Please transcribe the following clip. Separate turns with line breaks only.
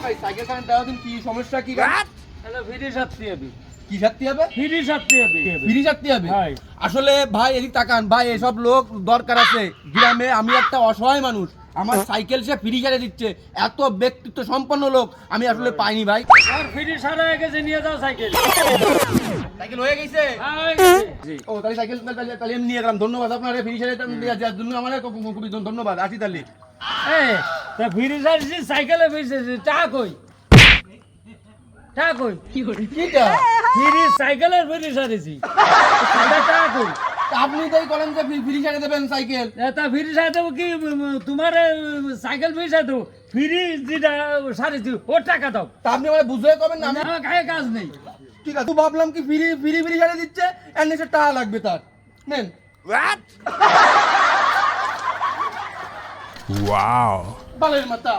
ভাই cycle current দেওয়া দিন কি সমস্যা কি
তাহলে ফ্রি সাথে হবে
কি সাথে হবে
ফ্রি সাথে হবে
ফ্রি সাথে হবে
ভাই
আসলে ভাই এদিক তাকান ভাই এসব লোক দরকার আছে গ্রামে আমি একটা অসহায় মানুষ আমার সাইকেল সে ফ্রি সারে দিচ্ছে এত ব্যক্তিত্ব সম্পন্ন লোক আমি আসলে পাইনি ভাই
আর ফ্রি সারা হয়ে গেছে নিয়ে যাও সাইকেল
সাইকেল হয়ে গেছে
হ্যাঁ হয়ে গেছে জি
ও তাহলে সাইকেল তাহলে আমি নিয়ে গেলাম ধন্যবাদ আপনার ফ্রি সারে দেওয়ার জন্য আমার খুবই ধন্যবাদ আসি তাহলে
এই তা ফ্রি সার্ভিস সাইকেলে বেচেছে টাকা কই টাকা কই
কিটা
ফ্রি সাইকেলের ফ্রি সার্ভিস টাকা কই
আপনি তাই করেন যে ফ্রি সারে দেবেন সাইকেল
তা ফ্রি সাথে দেবো কি তোমার সাইকেল ফ্রি সাথে দেবো ফ্রি যেটা সার্ভিস দিও ওর টাকা দাও
তা আপনি আমার বুঝে করবেন না আমি
আমার গায়ে কাজ নেই
ঠিক আছে ভাবলাম কি ফ্রি সারে দিচ্ছে এর নিচে টাকা লাগবে তার নেন
Wow.
বালের মাথা